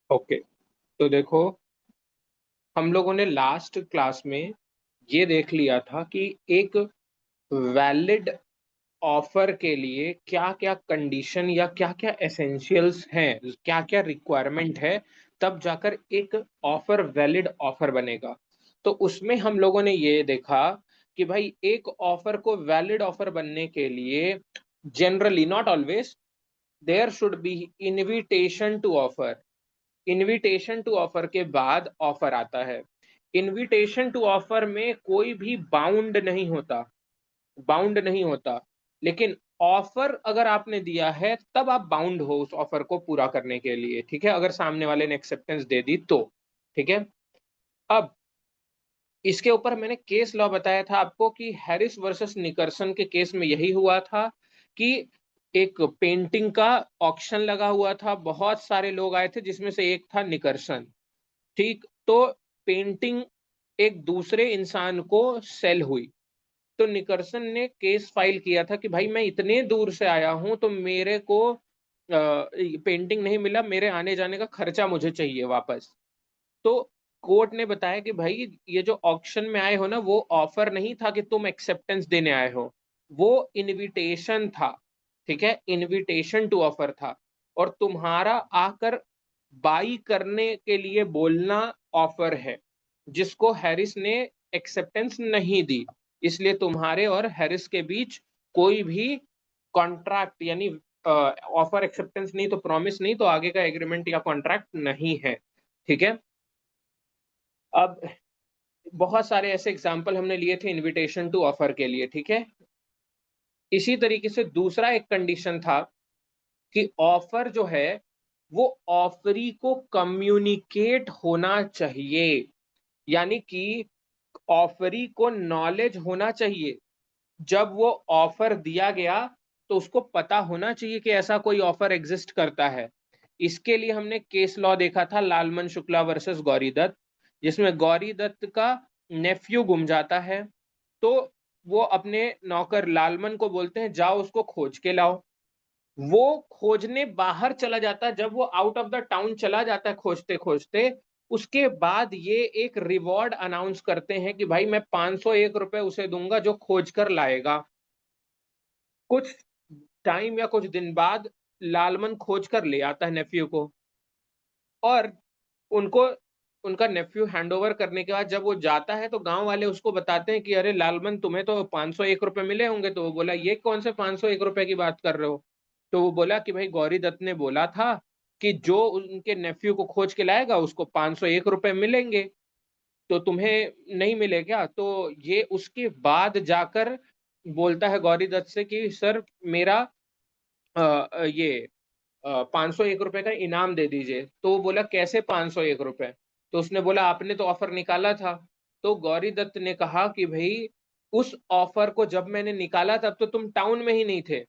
Okay, तो देखो, हम लोगों ने लास्ट क्लास में ये देख लिया था कि एक वैलिड ऑफर के लिए क्या क्या कंडीशन या क्या क्या एसेंशियल्स हैं, क्या क्या रिक्वायरमेंट है, तब जाकर एक ऑफर वैलिड ऑफर बनेगा। तो उसमें हम लोगों ने ये देखा कि भाई एक ऑफर को वैलिड ऑफर बनने के लिए generally, not always, there should be invitation to offer. Invitation to offer के बाद ऑफर आता है। इनविटेशन टू ऑफर में कोई भी बाउंड नहीं होता। लेकिन ऑफर अगर आपने दिया है तब आप बाउंड हो उस ऑफर को पूरा करने के लिए, ठीक है, अगर सामने वाले ने एक्सेप्टेंस दे दी तो। ठीक है। अब इसके ऊपर मैंने केस लॉ बताया था आपको कि हैरिस वर्सेस निकर्सन के केस में यही हुआ था कि एक पेंटिंग का ऑक्शन लगा हुआ था, बहुत सारे लोग आए थे जिसमें से एक था निकर्सन। ठीक, तो पेंटिंग एक दूसरे इंसान को सेल हुई। तो निकर्सन ने केस फाइल किया था कि भाई मैं इतने दूर से आया हूं तो मेरे को पेंटिंग नहीं मिला, मेरे आने जाने का खर्चा मुझे चाहिए वापस। तो कोर्ट ने बताया कि भाई ये जो ऑक्शन में आए हो ना, वो ऑफर नहीं था कि तुम एक्सेप्टेंस देने आए हो, वो इनविटेशन था। ठीक है, इनविटेशन टू ऑफर था। और तुम्हारा आकर बाई करने के लिए बोलना ऑफर है, जिसको हैरिस ने एक्सेप्टेंस नहीं दी। इसलिए तुम्हारे और हैरिस के बीच कोई भी कॉन्ट्रैक्ट, यानी ऑफर एक्सेप्टेंस नहीं तो प्रॉमिस नहीं तो आगे का एग्रीमेंट या कॉन्ट्रैक्ट नहीं है। ठीक है। अब बहुत सारे ऐसे एग्जाम्पल हमने लिए थे इनविटेशन टू ऑफर के लिए। ठीक है। इसी तरीके से दूसरा एक कंडीशन था कि ऑफर जो है वो ऑफरी को कम्युनिकेट होना चाहिए। यानी कि ऑफरी को नॉलेज होना चाहिए। जब वो ऑफर दिया गया तो उसको पता होना चाहिए कि ऐसा कोई ऑफर एग्जिस्ट करता है। इसके लिए हमने केस लॉ देखा था, लालमन शुक्ला वर्सेस गौरी दत्त, जिसमें गौरी दत्त का नेफ्यू गुम जाता है। तो वो अपने नौकर लालमन को बोलते हैं जाओ उसको खोज के लाओ। वो खोजने बाहर चला जाता है। जब वो आउट ऑफ द टाउन चला जाता है खोजते खोजते, उसके बाद ये एक रिवॉर्ड अनाउंस करते हैं कि भाई मैं 501 रुपए उसे दूंगा जो खोज कर लाएगा। कुछ टाइम या कुछ दिन बाद लालमन खोज कर ले आता है नेफ्यू को। और उनको उनका नेफ्यू हैंडओवर करने के बाद जब वो जाता है तो गांव वाले उसको बताते हैं कि अरे लालमन, तुम्हें तो 501 रुपए मिले होंगे। तो वो बोला ये कौन से 501 रुपए की बात कर रहे हो। तो वो बोला कि भाई गौरी दत्त ने बोला था कि जो उनके नेफ्यू को खोज के लाएगा उसको 501 रुपए मिलेंगे, तो तुम्हें नहीं मिले क्या। तो ये उसके बाद जाकर बोलता है गौरी दत्त से कि सर मेरा ये 501 रुपए का इनाम दे दीजिए। तो वो बोला कैसे 501 रुपए। तो उसने बोला आपने तो ऑफर निकाला था। तो गौरी दत्त ने कहा कि भाई उस ऑफर को जब मैंने निकाला तब तो तुम टाउन में ही नहीं थे।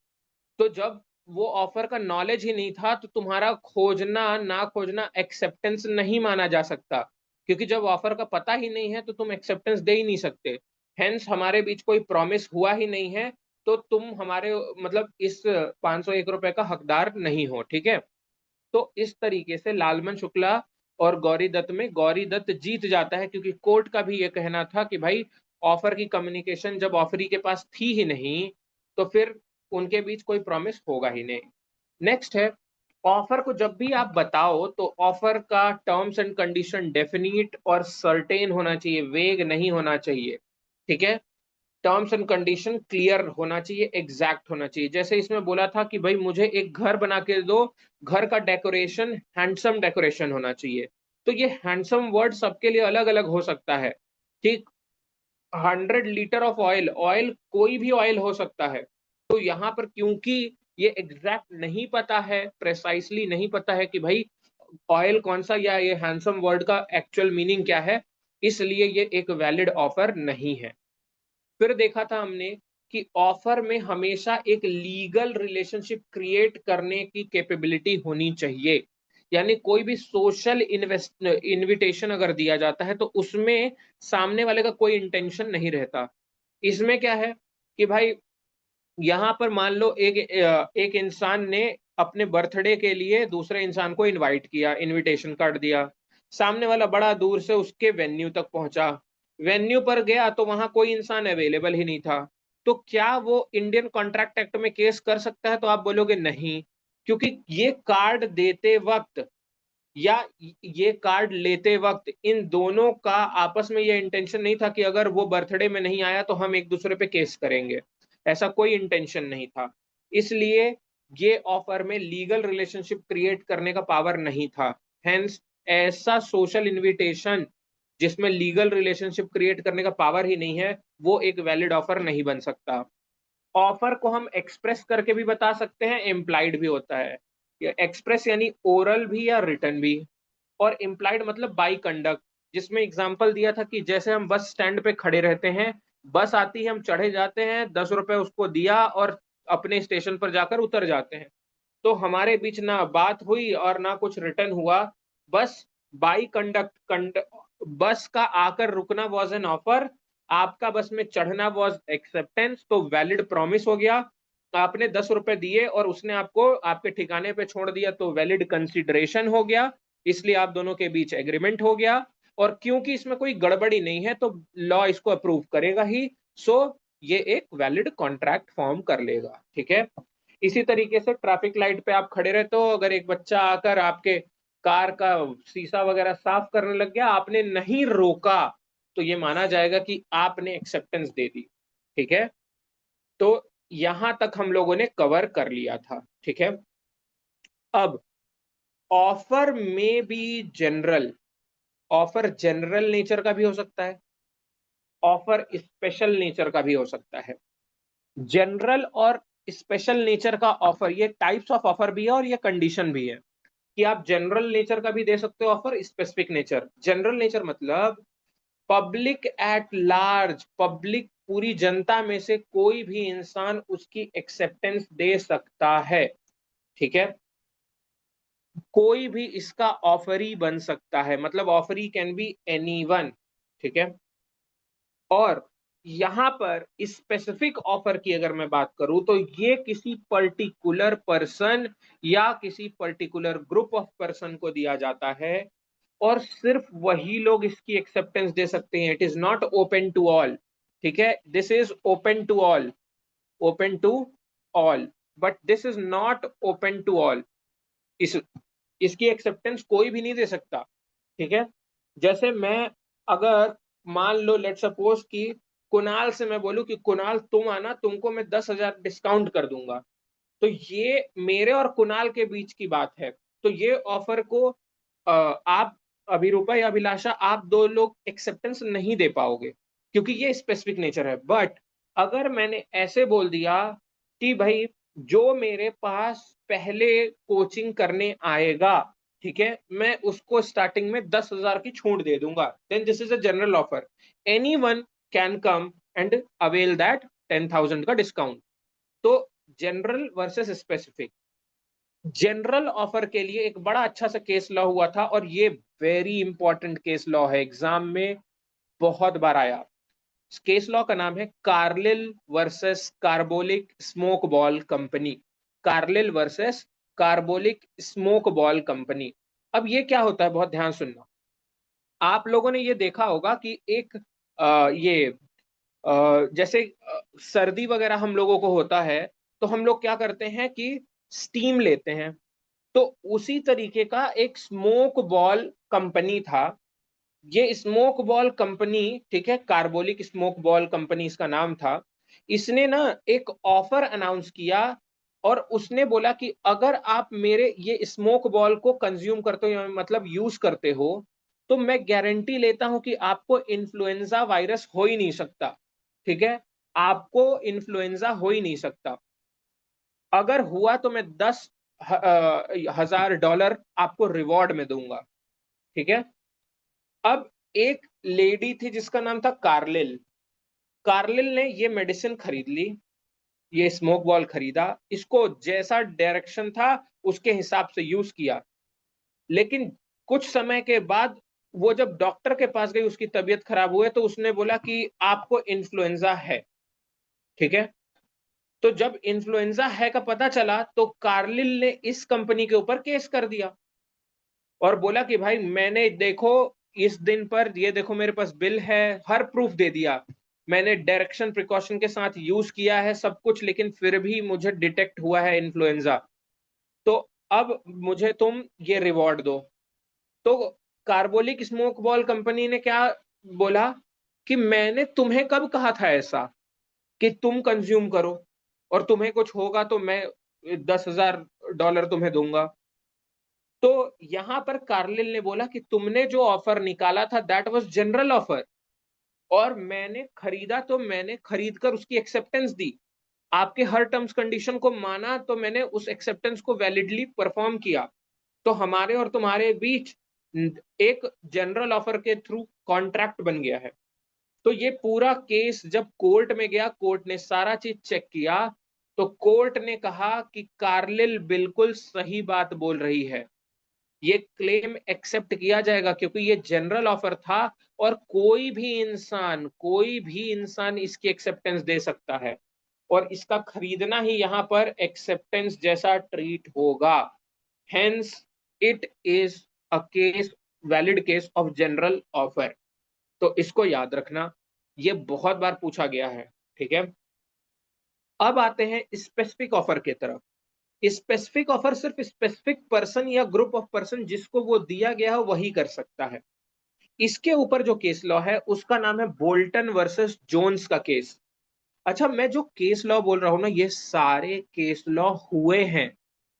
तो जब वो ऑफर का नॉलेज ही नहीं था तो तुम्हारा खोजना ना खोजना एक्सेप्टेंस नहीं माना जा सकता। क्योंकि जब ऑफर का पता ही नहीं है तो तुम एक्सेप्टेंस दे ही नहीं सकते। हेंस हमारे बीच कोई प्रॉमिस हुआ ही नहीं है, तो तुम हमारे मतलब इस 501 रुपए का हकदार नहीं हो। ठीक है। तो इस तरीके से लालमन शुक्ला और गौरी दत्त में गौरी दत्त जीत जाता है, क्योंकि कोर्ट का भी ये कहना था कि भाई ऑफर की कम्युनिकेशन जब ऑफरी के पास थी ही नहीं तो फिर उनके बीच कोई प्रॉमिस होगा ही नहीं। नेक्स्ट है, ऑफर को जब भी आप बताओ तो ऑफर का टर्म्स एंड कंडीशन डेफिनिट और सर्टेन होना चाहिए, वेग नहीं होना चाहिए। ठीक है। टर्म्स एंड कंडीशन क्लियर होना चाहिए, एग्जैक्ट होना चाहिए। जैसे इसमें बोला था कि भाई मुझे एक घर बना के दो, घर का डेकोरेशन हैंडसम डेकोरेशन होना चाहिए। तो ये हैंडसम वर्ड सबके लिए अलग अलग हो सकता है। ठीक। 100 लीटर ऑफ ऑयल, ऑयल कोई भी ऑयल हो सकता है। तो यहाँ पर क्योंकि ये एग्जैक्ट नहीं पता है, प्रेसाइसली नहीं पता है कि भाई ऑयल कौन सा या ये हैंडसम वर्ड का एक्चुअल मीनिंग क्या है, इसलिए ये एक वैलिड ऑफर नहीं है। फिर देखा था हमने कि ऑफर में हमेशा एक लीगल रिलेशनशिप क्रिएट करने की कैपेबिलिटी होनी चाहिए। यानी कोई भी सोशल इन्वेस्ट इनविटेशन अगर दिया जाता है तो उसमें सामने वाले का कोई इंटेंशन नहीं रहता। इसमें क्या है कि भाई यहाँ पर मान लो एक इंसान ने अपने बर्थडे के लिए दूसरे इंसान को इनवाइट किया, इनविटेशन कार्ड दिया। सामने वाला बड़ा दूर से उसके वेन्यू तक पहुंचा, वेन्यू पर गया तो वहां कोई इंसान अवेलेबल ही नहीं था। तो क्या वो इंडियन कॉन्ट्रैक्ट एक्ट में केस कर सकता है? तो आप बोलोगे नहीं, क्योंकि ये कार्ड देते वक्त या ये कार्ड लेते वक्त इन दोनों का आपस में ये इंटेंशन नहीं था कि अगर वो बर्थडे में नहीं आया तो हम एक दूसरे पे केस करेंगे। ऐसा कोई इंटेंशन नहीं था। इसलिए ये ऑफर में लीगल रिलेशनशिप क्रिएट करने का पावर नहीं था। हेंस ऐसा सोशल इनविटेशन जिसमें लीगल रिलेशनशिप क्रिएट करने का पावर ही नहीं है, वो एक वैलिड ऑफर नहीं बन सकता। ऑफर को हम एक्सप्रेस करके भी बता सकते हैं, इम्प्लाइड भी होता है। एक्सप्रेस यानी ओरल भी या रिटर्न भी, और इम्प्लाइड मतलब बाई कंडक्ट, जिसमें एग्जांपल दिया था कि जैसे हम बस स्टैंड पे खड़े रहते हैं, बस आती है, हम चढ़े जाते हैं, 10 रुपए उसको दिया और अपने स्टेशन पर जाकर उतर जाते हैं। तो हमारे बीच ना बात हुई और ना कुछ रिटर्न हुआ। बस बाई कंडक्ट बस का आकर रुकना वॉज एन ऑफर, आपका बस में चढ़ना वॉज एक्सेप्टेंस, तो वैलिड प्रॉमिस हो गया। आपने 10 रुपए दिए और उसने आपको आपके ठिकाने पे छोड़ दिया, तो वैलिड कंसिडरेशन हो गया। इसलिए आप दोनों के बीच एग्रीमेंट हो गया। और क्योंकि इसमें कोई गड़बड़ी नहीं है तो लॉ इसको अप्रूव करेगा ही। सो ये एक वैलिड कॉन्ट्रैक्ट फॉर्म कर लेगा। ठीक है। इसी तरीके से ट्रैफिक लाइट पे आप खड़े रहते हो, अगर एक बच्चा आकर आपके कार का शीशा वगैरह साफ करने लग गया, आपने नहीं रोका, तो ये माना जाएगा कि आपने एक्सेप्टेंस दे दी। ठीक है। तो यहां तक हम लोगों ने कवर कर लिया था। ठीक है। अब ऑफर में भी जनरल, ऑफर जनरल नेचर का भी हो सकता है, ऑफर स्पेशल नेचर का भी हो सकता है। जनरल और स्पेशल नेचर का ऑफर, ये टाइप्स ऑफ ऑफर भी है और ये कंडीशन भी है कि आप जनरल नेचर का भी दे सकते हो offer, specific nature. General nature मतलब पब्लिक एट लार्ज, पब्लिक पूरी जनता में से कोई भी इंसान उसकी एक्सेप्टेंस दे सकता है। ठीक है। कोई भी इसका ऑफरी बन सकता है, मतलब ऑफरी कैन बी एनीवन। ठीक है। और यहां पर स्पेसिफिक ऑफर की अगर मैं बात करूं तो ये किसी पर्टिकुलर पर्सन या किसी पर्टिकुलर ग्रुप ऑफ पर्सन को दिया जाता है, और सिर्फ वही लोग इसकी एक्सेप्टेंस दे सकते हैं। It is not open to all. ठीक है। This is open to all, open to all, but this is not open to all. इस इसकी एक्सेप्टेंस कोई भी नहीं दे सकता। ठीक है। जैसे मैं अगर मान लो लेट सपोज कि कुणाल से मैं बोलूं कि कुणाल तुम आना, तुमको मैं 10,000 डिस्काउंट कर दूंगा, तो ये मेरे और कुणाल के बीच की बात है। तो ये ऑफर को आप अभिरूपा या अभिलाषा, आप दो लोग एक्सेप्टेंस नहीं दे पाओगे, क्योंकि ये स्पेसिफिक नेचर है। बट अगर मैंने ऐसे बोल दिया कि भाई जो मेरे पास पहले कोचिंग करने आएगा, ठीक है, मैं उसको स्टार्टिंग में 10,000 की छूट दे दूंगा, then this is a general offer. Any one can come and avail that 10,000 का डिस्काउंट। तो general versus specific. General offer के लिए एक बड़ा अच्छा सा केस लॉ हुआ था, और ये वेरी इंपॉर्टेंट केस लॉ है, एग्जाम में बहुत बार आया। इस केस लॉ का नाम है Carlill versus carbolic smoke ball company. Carlill versus carbolic smoke ball company. अब ये क्या होता है, बहुत ध्यान सुनना। आप लोगों ने ये देखा होगा कि एक ये जैसे सर्दी वगैरह हम लोगों को होता है, तो हम लोग क्या करते हैं कि स्टीम लेते हैं। तो उसी तरीके का एक स्मोक बॉल कंपनी था। ये स्मोक बॉल कंपनी, ठीक है, कार्बोलिक स्मोक बॉल कंपनी इसका नाम था। इसने ना एक ऑफर अनाउंस किया, और उसने बोला कि अगर आप मेरे ये स्मोक बॉल को कंज्यूम करते हो, मतलब यूज करते हो, तो मैं गारंटी लेता हूं कि आपको इन्फ्लुएंजा वायरस हो ही नहीं सकता। ठीक है। आपको इन्फ्लुएंजा हो ही नहीं सकता। अगर हुआ तो मैं 10,000 डॉलर आपको रिवॉर्ड में दूंगा। ठीक है। अब एक लेडी थी जिसका नाम था कार्लिल। कार्लिल ने ये मेडिसिन खरीद ली, ये स्मोक बॉल खरीदा, इसको जैसा डायरेक्शन था उसके हिसाब से यूज किया। लेकिन कुछ समय के बाद वो जब डॉक्टर के पास गई, उसकी तबीयत खराब हुई, तो उसने बोला कि आपको इन्फ्लुएंजा है। ठीक है। तो जब इन्फ्लुएंजा है का पता चला तो कार्लिल ने इस कंपनी के ऊपर केस कर दिया और बोला कि भाई मैंने देखो इस दिन पर ये देखो मेरे पास बिल है, हर प्रूफ दे दिया, मैंने डायरेक्शन प्रिकॉशन के साथ यूज किया है सब कुछ, लेकिन फिर भी मुझे डिटेक्ट हुआ है इन्फ्लुएंजा, तो अब मुझे तुम ये रिवॉर्ड दो। तो कार्बोलिक स्मोक बॉल कंपनी ने क्या बोला कि मैंने तुम्हें कब कहा था ऐसा कि तुम कंज्यूम करो और तुम्हें कुछ होगा तो मैं $10,000 तुम्हें दूंगा। तो यहां पर कार्लिल ने बोला कि तुमने जो ऑफर निकाला था दैट वाज जनरल ऑफर, और मैंने खरीदा तो मैंने खरीद कर उसकी एक्सेप्टेंस दी, आपके हर टर्म्स कंडीशन को माना, तो मैंने उस एक्सेप्टेंस को वैलिडली परफॉर्म किया, तो हमारे और तुम्हारे बीच एक जनरल ऑफर के थ्रू कॉन्ट्रैक्ट बन गया है। तो ये पूरा केस जब कोर्ट में गया, कोर्ट ने सारा चीज चेक किया, तो कोर्ट ने कहा कि कार्लिल बिल्कुल सही बात बोल रही है, ये क्लेम एक्सेप्ट किया जाएगा क्योंकि ये जनरल ऑफर था और कोई भी इंसान इसकी एक्सेप्टेंस दे सकता है और इसका खरीदना ही यहां पर एक्सेप्टेंस जैसा ट्रीट होगा। Hence it is a case, valid case of general offer. तो इसको याद रखना, ये बहुत बार पूछा गया है। ठीक है, अब आते हैं स्पेसिफिक ऑफर की तरफ। स्पेसिफिक ऑफर सिर्फ स्पेसिफिक पर्सन या ग्रुप ऑफ पर्सन जिसको वो दिया गया है वही कर सकता है। इसके ऊपर जो केस लॉ है उसका नाम है बोल्टन वर्सेस जोन्स का केस। अच्छा, मैं जो केस लॉ बोल रहा हूं ना, ये सारे केस लॉ हुए हैं,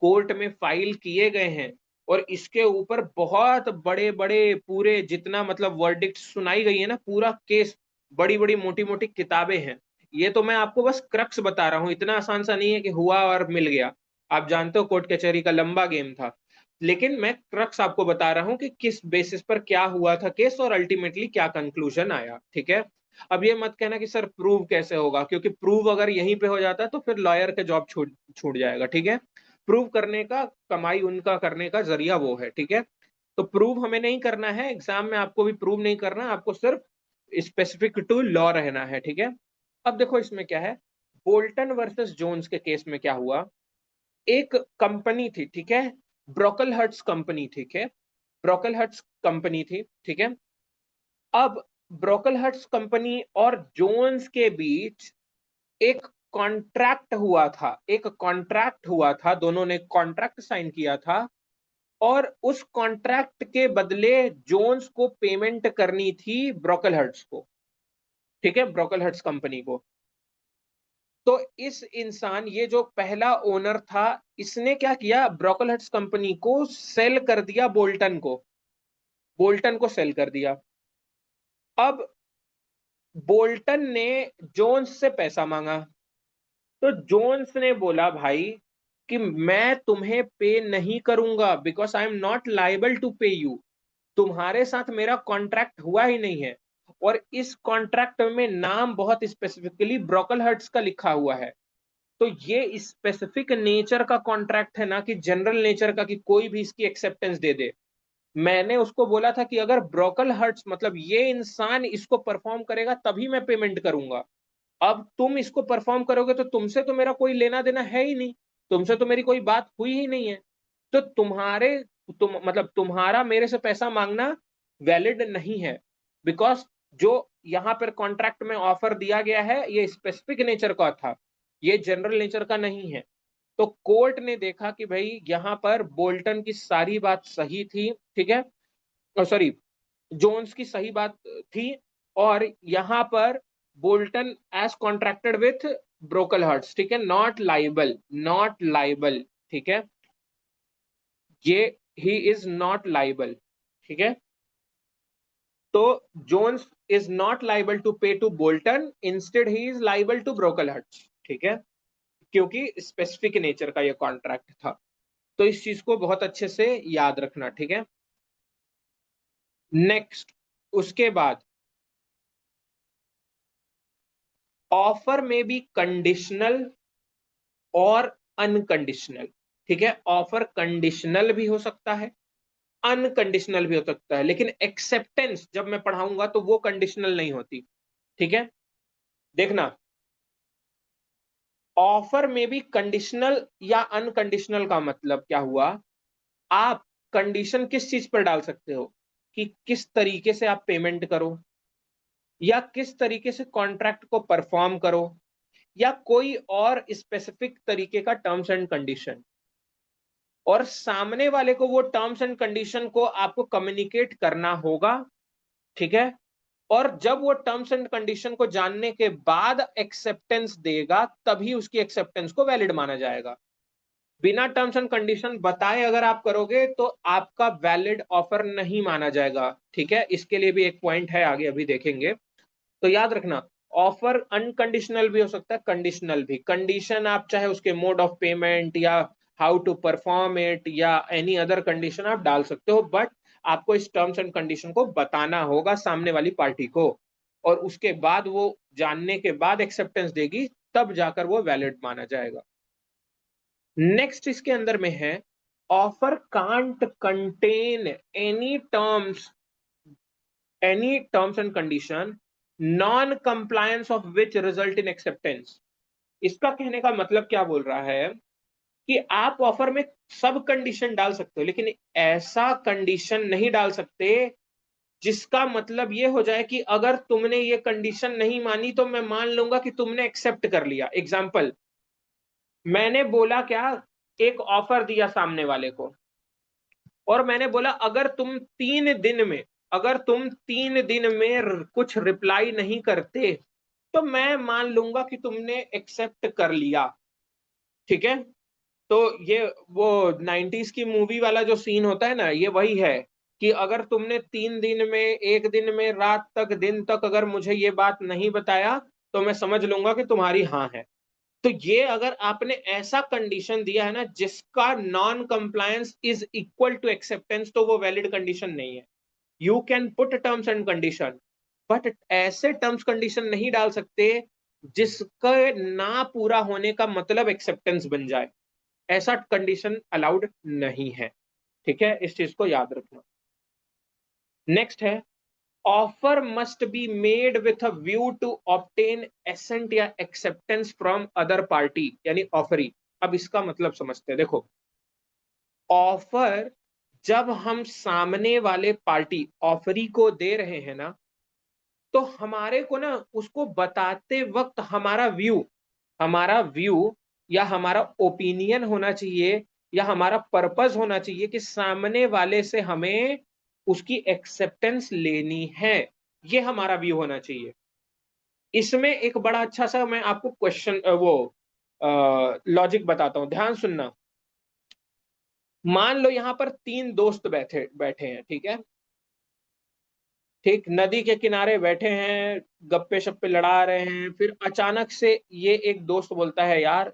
कोर्ट में फाइल किए गए हैं, और इसके ऊपर बहुत बड़े बड़े पूरे जितना मतलब वर्डिक्ट सुनाई गई है ना, पूरा केस, बड़ी बड़ी मोटी मोटी किताबें हैं। ये तो मैं आपको बस क्रक्स बता रहा हूँ, इतना आसान सा नहीं है कि हुआ और मिल गया। आप जानते हो कोर्ट कचहरी का लंबा गेम था, लेकिन मैं क्रक्स आपको बता रहा हूँ कि किस बेसिस पर क्या हुआ था केस और अल्टीमेटली क्या कंक्लूजन आया। ठीक है, अब ये मत कहना कि सर प्रूव कैसे होगा, क्योंकि प्रूव अगर यहीं पे हो जाता है तो फिर लॉयर का जॉब छूट छूट जाएगा। ठीक है, प्रूव करने का कमाई उनका करने का जरिया वो है। ठीक है, तो प्रूव हमें नहीं करना है, एग्जाम में आपको भी प्रूव नहीं करना, आपको सिर्फ स्पेसिफिक टू लॉ रहना है। ठीक है, अब देखो इसमें क्या है, बोल्टन वर्सेस जोन्स के केस में क्या हुआ। एक कंपनी थी, ठीक है, ब्रोकलहर्ट्स कंपनी, ठीक है, ब्रोकलहर्ट्स कंपनी थी। ठीक है, अब ब्रोकलहर्ट्स कंपनी और जोन्स के बीच एक कॉन्ट्रैक्ट हुआ था, दोनों ने कॉन्ट्रैक्ट साइन किया था, और उस कॉन्ट्रैक्ट के बदले जोन्स को पेमेंट करनी थी ब्रोकलहर्ट्स को। ठीक है, ब्रोकलहर्ट्स कंपनी को। तो इस इंसान, ये जो पहला ओनर था, इसने क्या किया, ब्रोकलहर्ट्स कंपनी को सेल कर दिया, बोल्टन को सेल कर दिया। अब बोल्टन ने जोन्स से पैसा मांगा, तो जोन्स ने बोला भाई कि मैं तुम्हें पे नहीं करूंगा because I am not liable to pay you, तुम्हारे साथ मेरा कॉन्ट्रैक्ट हुआ ही नहीं है, और इस कॉन्ट्रैक्ट में नाम बहुत स्पेसिफिकली ब्रोकलहर्ट्स का लिखा हुआ है। तो ये स्पेसिफिक नेचर का कॉन्ट्रैक्ट है ना कि जनरल नेचर का, कि कोई भी इसकी एक्सेप्टेंस दे दे। मैंने उसको बोला था कि अगर ब्रोकलहर्ट्स मतलब ये इंसान इसको परफॉर्म करेगा तभी मैं पेमेंट करूंगा, अब तुम इसको परफॉर्म करोगे तो तुमसे तो मेरा कोई लेना देना है ही नहीं, तुमसे तो मेरी कोई बात हुई ही नहीं है, तो तुम्हारा मेरे से पैसा मांगना वैलिड नहीं है, बिकॉज जो यहाँ पर कॉन्ट्रैक्ट में ऑफर दिया गया है ये स्पेसिफिक नेचर का था, ये जनरल नेचर का नहीं है। तो कोर्ट ने देखा कि भाई यहाँ पर बोल्टन की सारी बात सही थी। ठीक है, सॉरी, जोन्स की सही बात थी, और यहां पर बोल्टन एज कॉन्ट्रैक्टेड विथ ब्रोकलहर्ट्स, ठीक है, नॉट लाइबल। ठीक है, ये ही इज नॉट लाइबल। ठीक है, तो Jones is not liable to pay to Bolton, instead he is liable to Brocklehursts. ठीक है, क्योंकि स्पेसिफिक नेचर का ये कॉन्ट्रैक्ट था। तो इस चीज को बहुत अच्छे से याद रखना। ठीक है, नेक्स्ट, उसके बाद ऑफर में बी कंडीशनल और अनकंडीशनल। ठीक है, ऑफर कंडीशनल भी हो सकता है, अनकंडीशनल भी हो सकता है, लेकिन एक्सेप्टेंस जब मैं पढ़ाऊंगा तो वो कंडीशनल नहीं होती। ठीक है, देखना, ऑफर में भी कंडीशनल या अनकंडीशनल का मतलब क्या हुआ, आप कंडीशन किस चीज पर डाल सकते हो कि किस तरीके से आप पेमेंट करो, या किस तरीके से कॉन्ट्रैक्ट को परफॉर्म करो, या कोई और स्पेसिफिक तरीके का टर्म्स एंड कंडीशन, और सामने वाले को वो टर्म्स एंड कंडीशन को आपको कम्युनिकेट करना होगा, ठीक है। और जब वो टर्म्स एंड कंडीशन को जानने के बाद एक्सेप्टेंस देगा, तभी उसकी एक्सेप्टेंस को वैलिड माना जाएगा। बिना टर्म्स एंड कंडीशन बताए अगर आप करोगे तो आपका वैलिड ऑफर नहीं माना जाएगा, ठीक है। इसके लिए भी एक पॉइंट है, आगे अभी देखेंगे। तो याद रखना, ऑफर अनकंडीशनल भी हो सकता है, कंडीशनल भी। कंडीशन आप चाहे उसके मोड ऑफ पेमेंट या हाउ टू परफॉर्म इट या एनी अदर कंडीशन आप डाल सकते हो, बट आपको इस टर्म्स एंड कंडीशन को बताना होगा सामने वाली पार्टी को, और उसके बाद वो जानने के बाद एक्सेप्टेंस देगी, तब जाकर वो वैलिड माना जाएगा। नेक्स्ट इसके अंदर में है, offer can't contain any terms and condition non compliance of which result in acceptance. इसका कहने का मतलब क्या बोल रहा है कि आप ऑफर में सब कंडीशन डाल सकते हो, लेकिन ऐसा कंडीशन नहीं डाल सकते जिसका मतलब ये हो जाए कि अगर तुमने ये कंडीशन नहीं मानी तो मैं मान लूंगा कि तुमने एक्सेप्ट कर लिया। एग्जाम्पल, मैंने बोला क्या, एक ऑफर दिया सामने वाले को, और मैंने बोला अगर तुम 3 दिन में कुछ रिप्लाई नहीं करते तो मैं मान लूंगा कि तुमने एक्सेप्ट कर लिया, ठीक है। तो ये वो 90s की मूवी वाला जो सीन होता है ना, ये वही है कि अगर तुमने 3 दिन में, एक दिन में, रात तक, दिन तक अगर मुझे ये बात नहीं बताया तो मैं समझ लूंगा कि तुम्हारी हाँ है। तो ये अगर आपने ऐसा कंडीशन दिया है ना जिसका non compliance is equal to acceptance, तो वो वैलिड कंडीशन नहीं है। You can put terms and condition, but ऐसे टर्म्स कंडीशन नहीं डाल सकते जिसका ना पूरा होने का मतलब एक्सेप्टेंस बन जाए। ऐसा कंडीशन अलाउड नहीं है, ठीक है। इस चीज को याद रखना। नेक्स्ट है, offer must be made with a view to obtain assent या एक्सेप्टेंस फ्रॉम अदर पार्टी, यानी ऑफरी। अब इसका मतलब समझते हैं, देखो, ऑफर जब हम सामने वाले पार्टी ऑफरी को दे रहे हैं ना, तो हमारे को ना उसको बताते वक्त हमारा व्यू या हमारा ओपिनियन होना चाहिए, या हमारा पर्पस होना चाहिए कि सामने वाले से हमें उसकी एक्सेप्टेंस लेनी है। ये हमारा व्यू होना चाहिए। इसमें एक बड़ा अच्छा सा मैं आपको क्वेश्चन वो लॉजिक बताता हूं, ध्यान सुनना। मान लो यहां पर 3 दोस्त बैठे बैठे हैं, ठीक है। ठीक नदी के किनारे बैठे हैं, गप्पे शप्पे लड़ा रहे हैं, फिर अचानक से ये एक दोस्त बोलता है, यार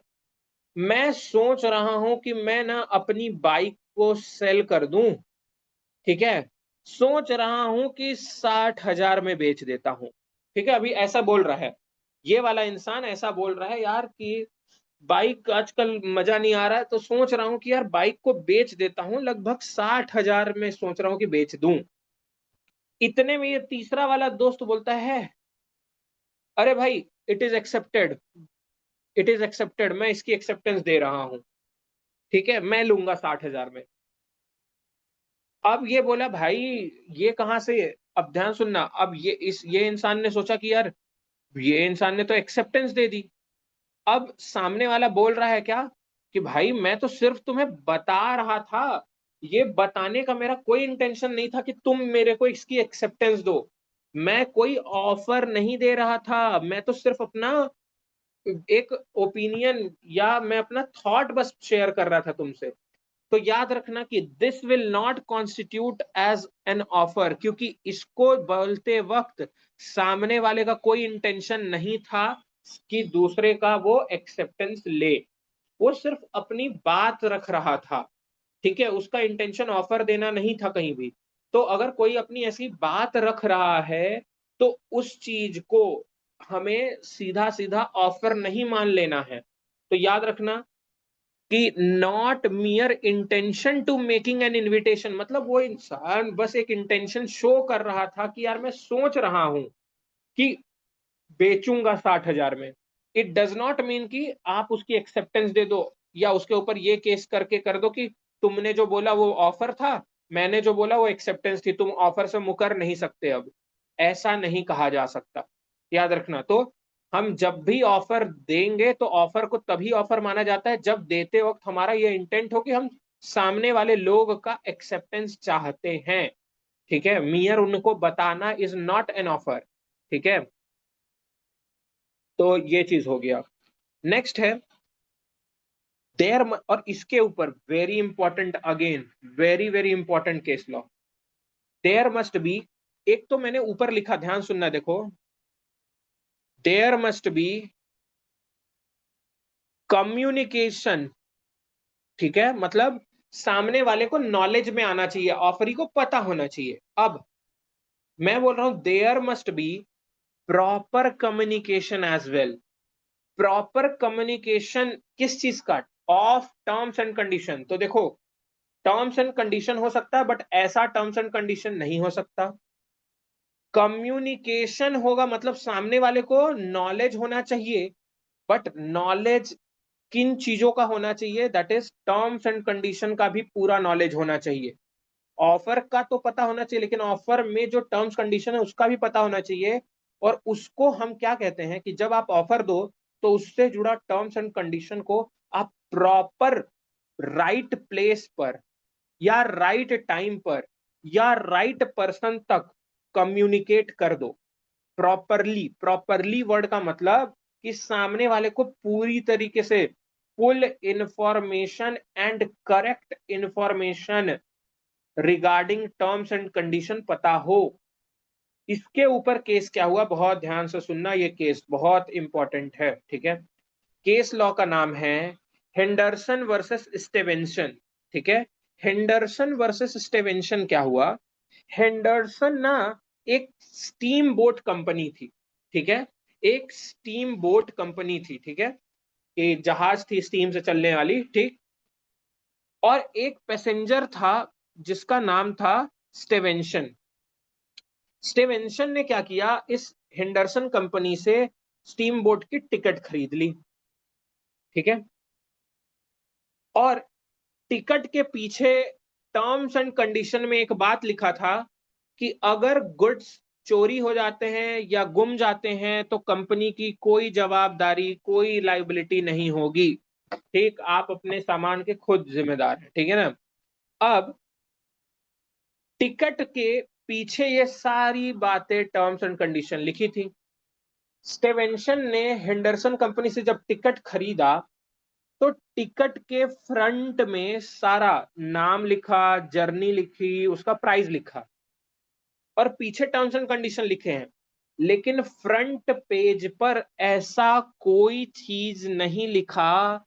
मैं सोच रहा हूं कि मैं ना अपनी बाइक को सेल कर दूं, ठीक है। सोच रहा हूं कि 60,000 में बेच देता हूं, ठीक है। अभी ऐसा बोल रहा है, ये वाला इंसान ऐसा बोल रहा है, यार कि बाइक आजकल मजा नहीं आ रहा है, तो सोच रहा हूं कि यार बाइक को बेच देता हूं, लगभग 60,000 में सोच रहा हूं कि बेच दूं। इतने में ये तीसरा वाला दोस्त बोलता है, अरे भाई, it is accepted, it is accepted, मैं इसकी एक्सेप्टेंस दे रहा हूं, ठीक है, मैं लूंगा 60,000 में। अब ये बोला, भाई ये कहां से, अब ध्यान सुनना, अब ये इंसान ने सोचा कि यार ये इंसान ने तो एक्सेप्टेंस दे दी। अब सामने वाला बोल रहा है क्या कि भाई मैं तो सिर्फ तुम्हें बता रहा था, ये बताने का मेरा कोई इंटेंशन नहीं था कि तुम मेरे को इसकी एक्सेप्टेंस दो। मैं कोई ऑफर नहीं दे रहा था, मैं तो सिर्फ अपना एक ओपिनियन या मैं अपना थॉट बस शेयर कर रहा था तुमसे। तो याद रखना कि this will not constitute as an offer, क्योंकि इसको बोलते वक्त सामने वाले का कोई इंटेंशन नहीं था कि दूसरे का वो एक्सेप्टेंस ले। वो सिर्फ अपनी बात रख रहा था, ठीक है। उसका इंटेंशन ऑफर देना नहीं था कहीं भी। तो अगर कोई अपनी ऐसी बात रख रहा है तो उस चीज को हमें सीधा सीधा ऑफर नहीं मान लेना है। तो याद रखना कि not mere intention to making an invitation, मतलब वो इंसान बस एक इंटेंशन शो कर रहा था कि यार मैं सोच रहा हूं कि बेचूंगा 60,000 में, इट डज नॉट मीन कि आप उसकी एक्सेप्टेंस दे दो या उसके ऊपर ये केस करके कर दो कि तुमने जो बोला वो ऑफर था, मैंने जो बोला वो एक्सेप्टेंस थी, तुम ऑफर से मुकर नहीं सकते। अब ऐसा नहीं कहा जा सकता, याद रखना। तो हम जब भी ऑफर देंगे तो ऑफर को तभी ऑफर माना जाता है जब देते वक्त हमारा ये इंटेंट हो कि हम सामने वाले लोग का एक्सेप्टेंस चाहते हैं। ठीक है, मियर उनको बताना इज नॉट एन ऑफर। ठीक है, तो ये चीज हो गया। नेक्स्ट है देयर, और इसके ऊपर very important, again very very important case law, there must be, एक तो मैंने ऊपर लिखा, ध्यान सुनना, देखो, देयर मस्ट बी कम्युनिकेशन। ठीक है, मतलब सामने वाले को नॉलेज में आना चाहिए, ऑफरी को पता होना चाहिए। अब मैं बोल रहा हूं there must be proper communication as well. Proper communication किस चीज का? Of terms and condition. तो देखो, टर्म्स एंड कंडीशन हो सकता है, बट ऐसा टर्म्स एंड कंडीशन नहीं हो सकता। कम्युनिकेशन होगा मतलब सामने वाले को नॉलेज होना चाहिए, बट नॉलेज किन चीजों का होना चाहिए? That is terms and condition का भी पूरा नॉलेज होना चाहिए। ऑफर का तो पता होना चाहिए, लेकिन ऑफर में जो टर्म्स कंडीशन है उसका भी पता होना चाहिए। और उसको हम क्या कहते हैं कि जब आप ऑफर दो तो उससे जुड़ा टर्म्स एंड कंडीशन को आप प्रॉपर राइट प्लेस पर या राइट टाइम पर या राइट पर्सन तक कम्युनिकेट कर दो। प्रॉपरली, प्रॉपरली वर्ड का मतलब कि सामने वाले को पूरी तरीके से full information and correct information regarding terms and condition पता हो। इसके ऊपर केस क्या हुआ, बहुत ध्यान से सुनना, ये केस बहुत इंपॉर्टेंट है। ठीक है, केस लॉ का नाम है हेंडरसन वर्सेस स्टेवेंसन। ठीक है, हेंडरसन वर्सेस स्टेवेंसन क्या हुआ? हेंडरसन ना एक स्टीम बोट कंपनी थी। ठीक है, एक स्टीम बोट कंपनी थी। ठीक है, एक जहाज थी स्टीम से चलने वाली। ठीक, और एक पैसेंजर था जिसका नाम था स्टेवेंसन। स्टीवेंसन ने क्या किया, इस हेंडरसन कंपनी से स्टीम बोट की टिकट खरीद ली। ठीक है, और टिकट के पीछे टर्म्स एंड कंडीशन में एक बात लिखा था कि अगर गुड्स चोरी हो जाते हैं या गुम जाते हैं तो कंपनी की कोई जवाबदारी, कोई लाइबिलिटी नहीं होगी। ठीक, आप अपने सामान के खुद जिम्मेदार हैं। ठीक है ना। अब टिकट के पीछे ये सारी बातें, टर्म्स एंड कंडीशन लिखी थी। स्टेवेंसन ने हेंडरसन कंपनी से जब टिकट खरीदा तो टिकट के फ्रंट में सारा नाम लिखा, जर्नी लिखी, उसका प्राइस लिखा और पीछे टर्म्स एंड कंडीशन लिखे हैं। लेकिन फ्रंट पेज पर ऐसा कोई चीज नहीं लिखा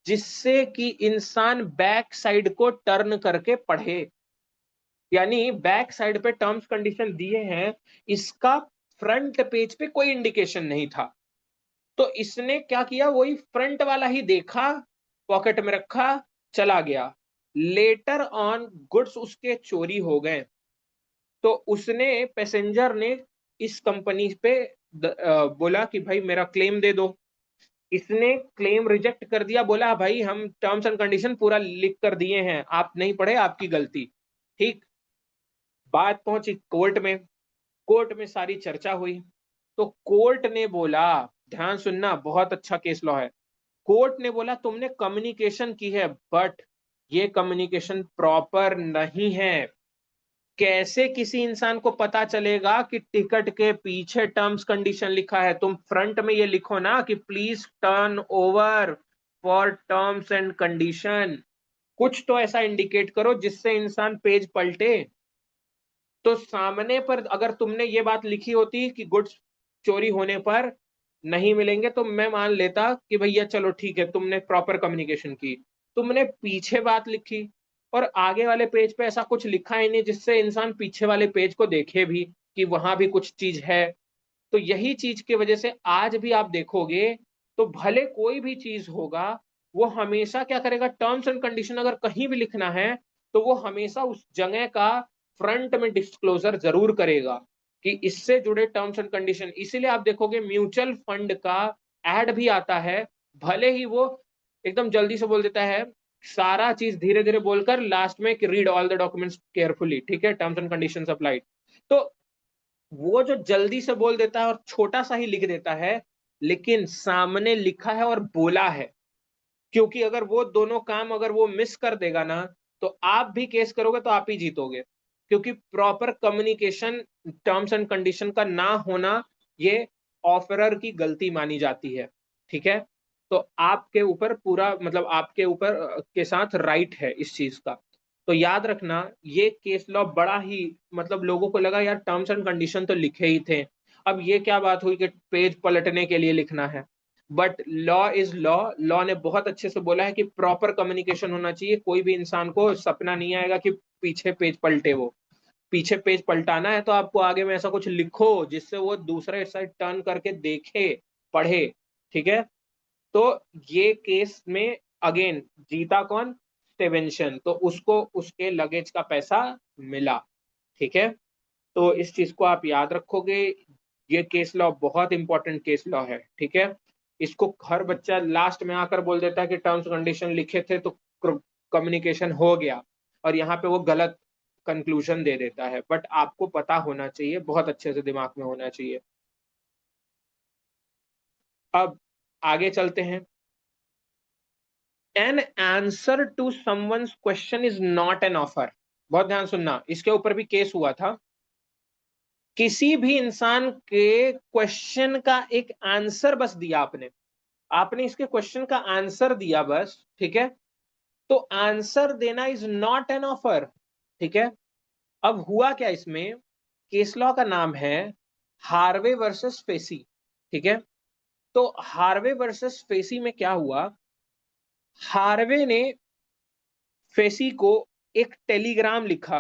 जिससे कि इंसान बैक साइड को टर्न करके पढ़े। यानी बैक साइड पे टर्म्स कंडीशन दिए हैं, इसका फ्रंट पेज पे कोई इंडिकेशन नहीं था। तो इसने क्या किया, वही फ्रंट वाला ही देखा, पॉकेट में रखा, चला गया। लेटर ऑन गुड्स उसके चोरी हो गए तो उसने, पैसेंजर ने इस कंपनी पे बोला कि भाई मेरा क्लेम दे दो। इसने क्लेम रिजेक्ट कर दिया, बोला भाई हम टर्म्स एंड कंडीशन पूरा लिख कर दिए हैं, आप नहीं पढ़े, आपकी गलती। ठीक, बात पहुंची कोर्ट में। कोर्ट में सारी चर्चा हुई तो कोर्ट ने बोला, ध्यान सुनना, बहुत अच्छा केस लॉ है। कोर्ट ने बोला तुमने कम्युनिकेशन की है, बट ये कम्युनिकेशन प्रॉपर नहीं है। कैसे किसी इंसान को पता चलेगा कि टिकट के पीछे टर्म्स कंडीशन लिखा है? तुम फ्रंट में ये लिखो ना कि please turn over for terms and condition. कुछ तो ऐसा इंडिकेट करो जिससे इंसान पेज पलटे। तो सामने पर अगर तुमने ये बात लिखी होती कि गुड्स चोरी होने पर नहीं मिलेंगे तो मैं मान लेता कि भैया चलो ठीक है, तुमने प्रॉपर कम्युनिकेशन की। तुमने पीछे बात लिखी और आगे वाले पेज पे ऐसा कुछ लिखा ही नहीं जिससे इंसान पीछे वाले पेज को देखे भी कि वहां भी कुछ चीज है। तो यही चीज की वजह से आज भी आप देखोगे तो भले कोई भी चीज होगा, वो हमेशा क्या करेगा, टर्म्स एंड कंडीशन अगर कहीं भी लिखना है तो वो हमेशा उस जगह का फ्रंट में डिस्क्लोजर जरूर करेगा कि इससे जुड़े टर्म्स एंड कंडीशन। इसीलिए आप देखोगे म्यूचुअल फंड का ऐड भी आता है, भले ही वो एकदम जल्दी से बोल देता है, सारा चीज धीरे धीरे बोलकर लास्ट में read all the documents carefully, ठीक है, टर्म्स एंड कंडीशंस अप्लाइड। तो वो जो जल्दी से बोल देता है और छोटा सा ही लिख देता है, लेकिन सामने लिखा है और बोला है, क्योंकि अगर वो दोनों काम अगर वो मिस कर देगा ना, तो आप भी केस करोगे तो आप ही जीतोगे, क्योंकि proper communication, terms and condition का ना होना, ये ऑफरर की गलती मानी जाती है, ठीक है। तो आपके ऊपर पूरा मतलब आपके ऊपर के साथ राइट है इस चीज का। तो याद रखना, ये केस लॉ बड़ा ही मतलब लोगों को लगा यार टर्म्स एंड कंडीशन तो लिखे ही थे, अब ये क्या बात हुई कि पेज पलटने के लिए लिखना है। But law is law, law ने बहुत अच्छे से बोला है कि प्रॉपर कम्युनिकेशन होना चाहिए, कोई भी इंसान को सपना नहीं आएगा कि पीछे पेज पलटे, वो पीछे पेज पलटाना है तो आपको आगे में ऐसा कुछ लिखो जिससे वो दूसरे साइड टर्न करके देखे, पढ़े, ठीक है। तो ये केस में अगेन जीता कौन, स्टेवेंशन, तो उसको उसके लगेज का पैसा मिला, ठीक है। तो इस चीज को आप याद रखोगे, ये केस लॉ बहुत इंपॉर्टेंट केस लॉ है, ठीक है। इसको हर बच्चा लास्ट में आकर बोल देता है कि टर्म्स कंडीशन लिखे थे तो कम्युनिकेशन हो गया, और यहाँ पे वो गलत कंक्लूजन दे देता है, बट आपको पता होना चाहिए, बहुत अच्छे से दिमाग में होना चाहिए। अब आगे चलते हैं। An answer to someone's question is not an offer. बहुत ध्यान सुनना, इसके ऊपर भी केस हुआ था। किसी भी इंसान के क्वेश्चन का एक आंसर बस दिया आपने, आपने इसके क्वेश्चन का आंसर दिया बस, ठीक है, तो आंसर देना इज नॉट एन ऑफर, ठीक है। अब हुआ क्या इसमें, केस लॉ का नाम है हार्वे वर्सेस फेसी, ठीक है। तो हार्वे वर्सेस फेसी में क्या हुआ, हार्वे ने फेसी को एक टेलीग्राम लिखा,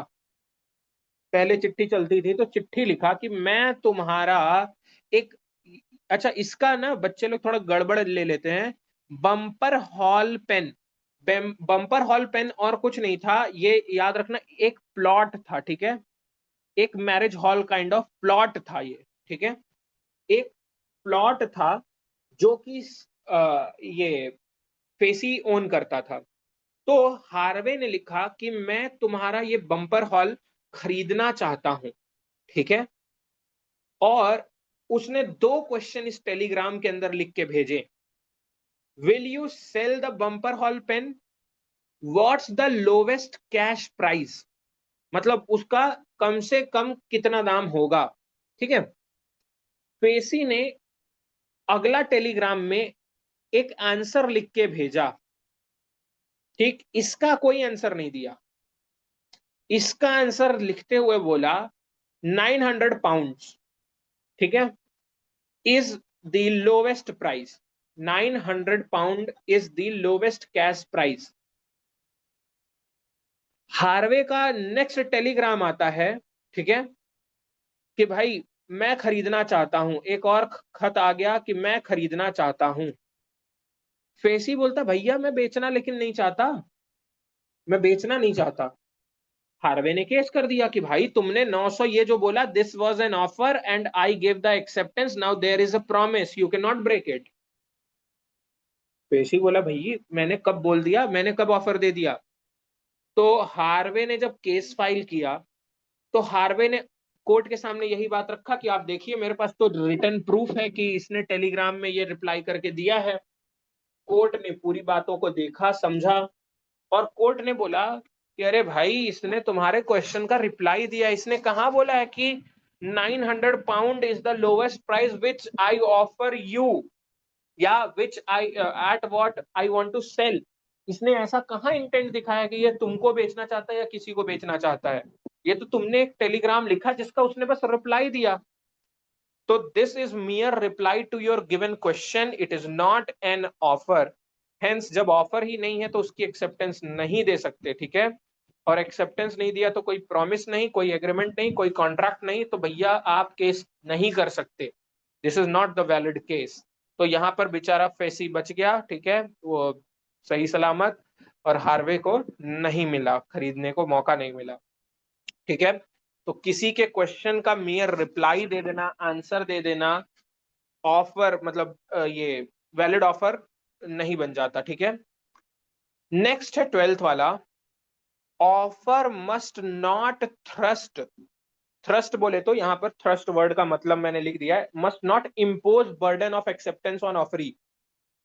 पहले चिट्ठी चलती थी तो चिट्ठी लिखा कि मैं तुम्हारा एक, अच्छा इसका ना बच्चे लोग थोड़ा गड़बड़ ले लेते हैं, Bumper Hall Pen, Bumper Hall Pen और कुछ नहीं था, ये याद रखना एक प्लॉट था, ठीक है, एक marriage hall kind of plot था ये, ठीक है, एक प्लॉट था जो कि ये फेसी ओन करता था। तो हार्वे ने लिखा कि मैं तुम्हारा ये बम्पर हॉल खरीदना चाहता हूं, ठीक है, और उसने दो क्वेश्चन इस टेलीग्राम के अंदर लिख के भेजे, will you sell the Bumper Hall Pen, what's the lowest cash price, मतलब उसका कम से कम कितना दाम होगा, ठीक है। पेसी ने अगला टेलीग्राम में एक आंसर लिख के भेजा, ठीक, इसका कोई आंसर नहीं दिया, इसका आंसर लिखते हुए बोला 900 पाउंड्स, ठीक है, is the lowest price, 900 pound is the lowest cash price। Harvey का नेक्स्ट टेलीग्राम आता है, ठीक है, कि भाई मैं खरीदना चाहता हूं, एक और खत आ गया कि मैं खरीदना चाहता हूं। फेसी बोलता भैया मैं बेचना लेकिन नहीं चाहता, मैं बेचना नहीं चाहता। हार्वे ने केस कर दिया कि भाई तुमने 900 ये जो बोला, this was an offer and I give the acceptance, now there is a promise, you can not break it. पेशी बोला भाई मैंने कब बोल दिया, मैंने कब ऑफर दे दिया। तो हार्वे ने जब केस फाइल किया, तो हार्वे ने कोर्ट के सामने यही बात रखा कि आप देखिए मेरे पास तो रिटर्न प्रूफ है कि इसने टेलीग्राम में ये रिप्लाई करके दिया है। कोर्ट ने पूरी बातों को देखा, समझा, और कोर्ट ने बोला कि अरे भाई इसने तुम्हारे क्वेश्चन का रिप्लाई दिया, इसने कहाँ बोला है कि 900 pound is the lowest price which I offer you, या which I at what I want to sell. इसने ऐसा कहाँ इंटेंट दिखाया कि ये तुमको बेचना चाहता है या किसी को बेचना चाहता है, ये तो तुमने एक टेलीग्राम लिखा जिसका उसने बस रिप्लाई दिया। तो this is mere reply to your given question, it is not an offer. Hence जब ऑफर ही नहीं है तो उसकी एक्सेप्टेंस नहीं दे सकते, ठीक है। और एक्सेप्टेंस नहीं दिया तो कोई प्रॉमिस नहीं, कोई एग्रीमेंट नहीं, कोई कॉन्ट्रैक्ट नहीं, तो भैया आप केस नहीं कर सकते, this is not the valid case. तो यहाँ पर बेचारा फेसी बच गया, ठीक है, वो सही सलामत, और हार्वे को नहीं मिला, खरीदने को मौका नहीं मिला, ठीक है। तो किसी के क्वेश्चन का मियर रिप्लाई दे देना, आंसर दे देना, ऑफर मतलब ये वैलिड ऑफर नहीं बन जाता, ठीक है। नेक्स्ट है 12th वाला, offer must not thrust. Thrust बोले तो यहाँ पर थ्रस्ट वर्ड का मतलब मैंने लिख दिया है, must not impose burden of acceptance on offeree.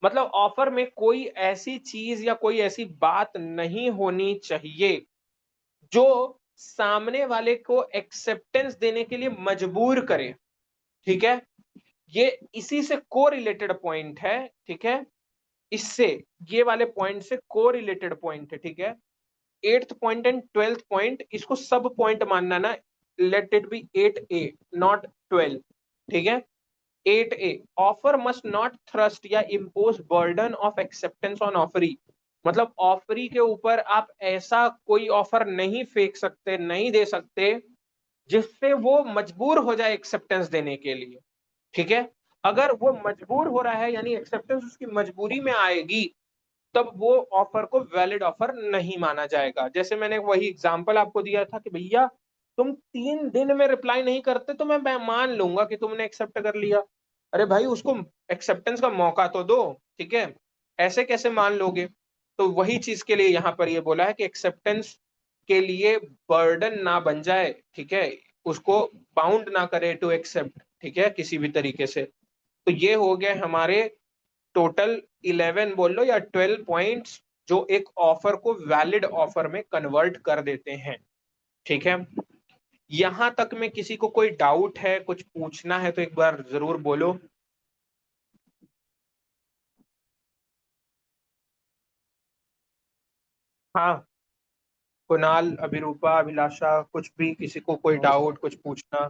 मतलब ऑफर में कोई ऐसी चीज या कोई ऐसी बात नहीं होनी चाहिए जो सामने वाले को एक्सेप्टेंस देने के लिए मजबूर करे, ठीक है। ये इसी से को रिलेटेड पॉइंट है, ठीक है। इससे, ये वाले पॉइंट से को रिलेटेड पॉइंट है, ठीक है। 8th point and 12th point, इसको सब पॉइंट मानना ना, let it be 8A not 12, ठीक है। 8A, offer must not thrust या impose burden of acceptance on offeree. मतलब ऑफरी के ऊपर आप ऐसा कोई ऑफर नहीं फेंक सकते, नहीं दे सकते जिससे वो मजबूर हो जाए एक्सेप्टेंस देने के लिए, ठीक है। अगर वो मजबूर हो रहा है यानी एक्सेप्टेंस उसकी मजबूरी में आएगी, तब वो ऑफर को वैलिड ऑफर नहीं माना जाएगा। जैसे मैंने वही एग्जांपल आपको दिया था कि भैया तुम 3 दिन में रिप्लाई नहीं करते तो मैं मान लूंगा कि तुमने एक्सेप्ट कर लिया। अरे भाई उसको एक्सेप्टेंस का मौका तो दो, ठीक है। ऐसे कैसे मान लोगे? तो वही चीज के लिए यहाँ पर ये बोला है कि एक्सेप्टेंस के लिए बर्डन ना बन जाए, ठीक है, उसको बाउंड ना करे टू एक्सेप्ट, ठीक है, किसी भी तरीके से। तो ये हो गए हमारे टोटल 11 बोल लो या 12 पॉइंट्स जो एक ऑफर को वैलिड ऑफर में कन्वर्ट कर देते हैं, ठीक है। यहां तक में किसी को कोई डाउट है, कुछ पूछना है तो एक बार जरूर बोलो। हाँ, कुणाल, अभिरूपा, अभिलाषा, कुछ भी, किसी को कोई डाउट, कुछ पूछना?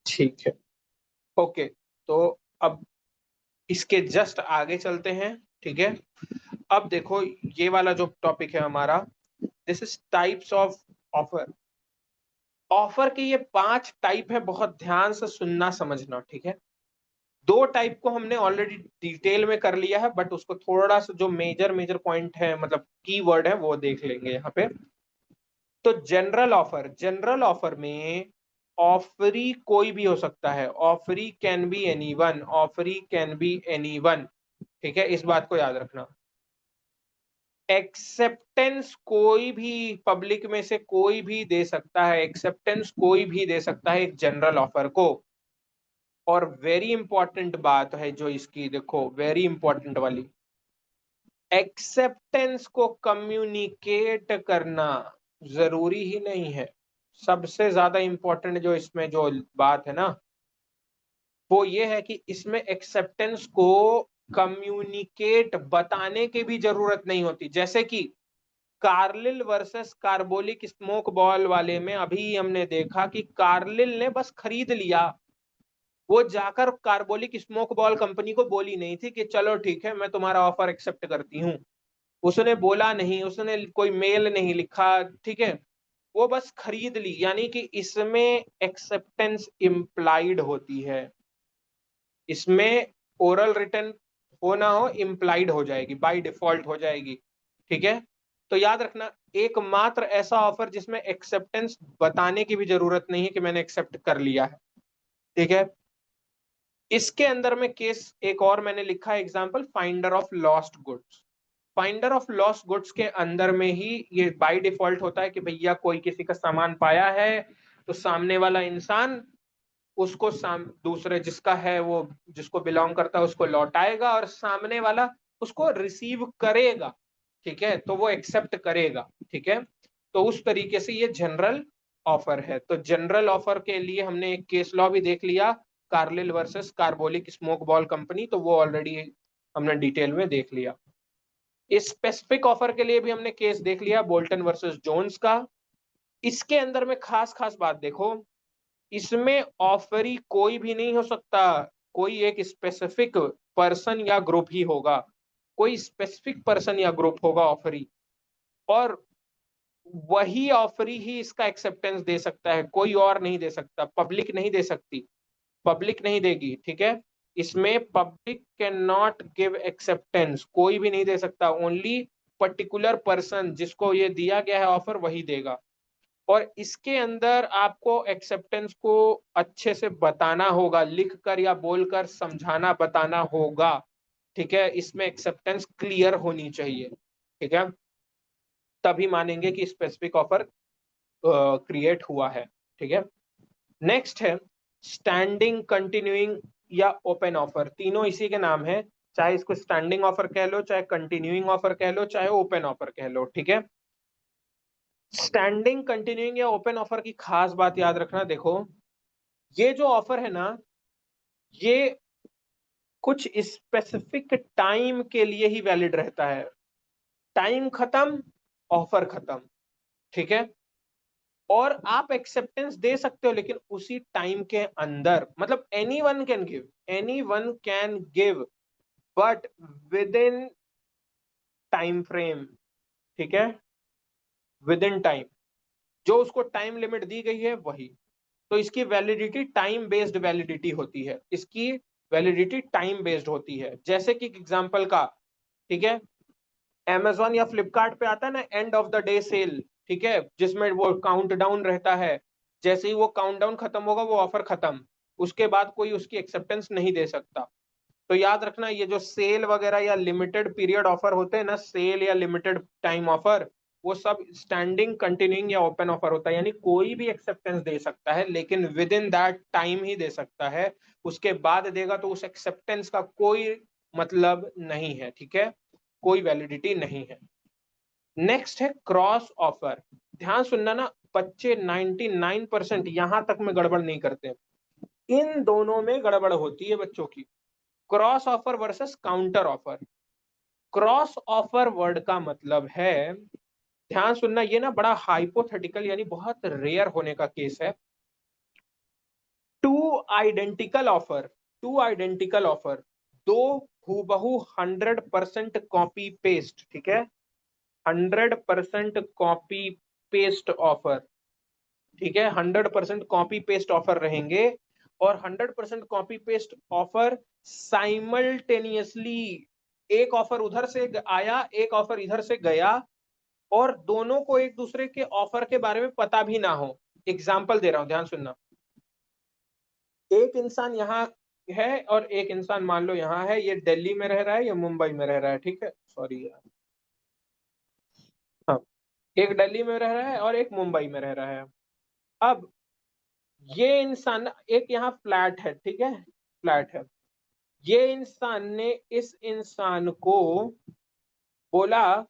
ठीक है, ओके। तो अब इसके जस्ट आगे चलते हैं, ठीक है। अब देखो, ये वाला जो टॉपिक है हमारा, this is types of offer. Offer के ये 5 टाइप है, बहुत ध्यान से सुनना समझना, ठीक है। 2 टाइप को हमने ऑलरेडी डिटेल में कर लिया है, बट उसको थोड़ा सा जो मेजर मेजर पॉइंट है, मतलब की वर्ड है, वो देख लेंगे यहाँ पे। तो जनरल ऑफर, जनरल ऑफर में ऑफरी कोई भी हो सकता है, offeree can be anyone, offeree can be anyone, ठीक है, इस बात को याद रखना। एक्सेप्टेंस कोई भी पब्लिक में से कोई भी दे सकता है, एक्सेप्टेंस कोई भी दे सकता है एक जनरल ऑफर को। और वेरी इंपॉर्टेंट बात है जो इसकी, देखो वेरी इंपॉर्टेंट वाली, एक्सेप्टेंस को कम्युनिकेट करना जरूरी ही नहीं है। सबसे ज्यादा इंपॉर्टेंट जो इसमें जो बात है ना, वो ये है कि इसमें एक्सेप्टेंस को कम्युनिकेट, बताने की भी जरूरत नहीं होती। जैसे कि Carlill versus carbolic smoke ball वाले में अभी हमने देखा कि कार्लिल ने बस खरीद लिया, वो जाकर कार्बोलिक स्मोक बॉल कंपनी को बोली नहीं थी कि चलो ठीक है मैं तुम्हारा ऑफर एक्सेप्ट करती हूँ। उसने बोला नहीं, उसने कोई मेल नहीं लिखा, ठीक है। वो बस खरीद ली, यानी कि इसमें एक्सेप्टेंस इम्प्लाइड होती है। इसमें ओरल रिटर्न हो ना हो, इम्प्लाइड हो जाएगी, बाय डिफॉल्ट हो जाएगी, ठीक है। तो याद रखना, एकमात्र ऐसा ऑफर जिसमें एक्सेप्टेंस बताने की भी जरूरत नहीं है कि मैंने एक्सेप्ट कर लिया है, ठीक है। इसके अंदर में केस एक और मैंने लिखा है, example finder of lost goods. Finder of lost goods के अंदर में ही ये बाय डिफॉल्ट होता है कि भैया कोई किसी का सामान पाया है, तो सामने वाला इंसान उसको दूसरे जिसका है वो, जिसको बिलोंग करता है उसको लौटाएगा, और सामने वाला उसको रिसीव करेगा, ठीक है, तो वो एक्सेप्ट करेगा, ठीक है। तो उस तरीके से ये जनरल ऑफर है। तो जनरल ऑफर के लिए हमने एक केस लॉ भी देख लिया, Carlill versus carbolic smoke ball company, तो वो ऑलरेडी हमने डिटेल में देख लिया। इस स्पेसिफिक ऑफर के लिए भी हमने केस देख लिया, बोल्टन वर्सेस जोन्स का। इसके अंदर में खास खास बात देखो, इसमें ऑफरी कोई भी नहीं हो सकता, कोई एक स्पेसिफिक पर्सन या ग्रुप ही होगा, कोई स्पेसिफिक पर्सन या ग्रुप होगा ऑफरी, और वही ऑफरी ही इसका एक्सेप्टेंस दे सकता है, कोई और नहीं दे सकता, पब्लिक नहीं दे सकती, पब्लिक नहीं देगी, ठीक है। इसमें public can not give acceptance, कोई भी नहीं दे सकता, ओनली पर्टिकुलर पर्सन जिसको ये दिया गया है ऑफर वही देगा। और इसके अंदर आपको एक्सेप्टेंस को अच्छे से बताना होगा, लिखकर या बोलकर समझाना बताना होगा, ठीक है। इसमें एक्सेप्टेंस क्लियर होनी चाहिए, ठीक है, तभी मानेंगे कि स्पेसिफिक ऑफर क्रिएट हुआ है, ठीक है। नेक्स्ट है स्टैंडिंग, कंटिन्यूइंग या ओपन ऑफर, तीनों इसी के नाम है, चाहे इसको स्टैंडिंग ऑफर कह लो, चाहे कंटिन्यूइंग ऑफर कह लो, चाहे ओपन ऑफर कह लो, ठीक है। स्टैंडिंग, कंटिन्यूइंग या ओपन ऑफर की खास बात याद रखना, देखो ये जो ऑफर है ना, ये कुछ स्पेसिफिक टाइम के लिए ही वैलिड रहता है, टाइम खत्म ऑफर खत्म, ठीक है। और आप एक्सेप्टेंस दे सकते हो लेकिन उसी टाइम के अंदर, मतलब any one can give but with in time frame, ठीक है, विद इन टाइम, जो उसको टाइम लिमिट दी गई है वही। तो इसकी वैलिडिटी टाइम बेस्ड वैलिडिटी होती है, इसकी वैलिडिटी टाइम बेस्ड होती है। जैसे कि एग्जांपल का, ठीक है, Amazon या फ्लिपकार्ट पे आता है ना end of the day sale, ठीक है, जिसमें वो काउंट डाउन रहता है, जैसे ही वो काउंट डाउन खत्म होगा वो ऑफर खत्म, उसके बाद कोई उसकी एक्सेप्टेंस नहीं दे सकता। तो याद रखना ये जो सेल वगैरह या लिमिटेड पीरियड ऑफर होते हैं ना, सेल या लिमिटेड टाइम ऑफर, वो सब स्टैंडिंग, कंटिन्यूइंग या ओपन ऑफर होता है, यानी कोई भी एक्सेप्टेंस दे सकता है लेकिन विद इन दैट टाइम ही दे सकता है, उसके बाद देगा तो उस एक्सेप्टेंस का कोई मतलब नहीं है, ठीक है, कोई वैलिडिटी नहीं है। नेक्स्ट है क्रॉस ऑफर। ध्यान सुनना ना, बच्चे 99% यहां तक में गड़बड़ नहीं करते, इन दोनों में गड़बड़ होती है बच्चों की, cross offer versus counter offer. Cross offer word का मतलब है, ध्यान सुनना, ये ना बड़ा हाइपोथेटिकल यानी बहुत रेयर होने का केस है। टू आइडेंटिकल ऑफर, दो हूबहू 100% कॉपी पेस्ट, ठीक है, 100% कॉपी पेस्ट ऑफर, ठीक है, 100% कॉपी पेस्ट ऑफर रहेंगे, और 100% कॉपी पेस्ट ऑफर साइमल्टेनियसली, एक ऑफर उधर से आया, एक ऑफर इधर से गया, और दोनों को एक दूसरे के ऑफर के बारे में पता भी ना हो। एग्जाम्पल दे रहा हूं, ध्यान सुनना, एक इंसान यहाँ है और एक इंसान मान लो यहाँ है, ये दिल्ली में रह रहा है या मुंबई में रह रहा है, ठीक है, सॉरी यार, हाँ, एक दिल्ली में रह रहा है और एक मुंबई में रह रहा है। अब ये इंसान, एक यहाँ फ्लैट है, ठीक है, फ्लैट है, ये इंसान ने इस इंसान को बोला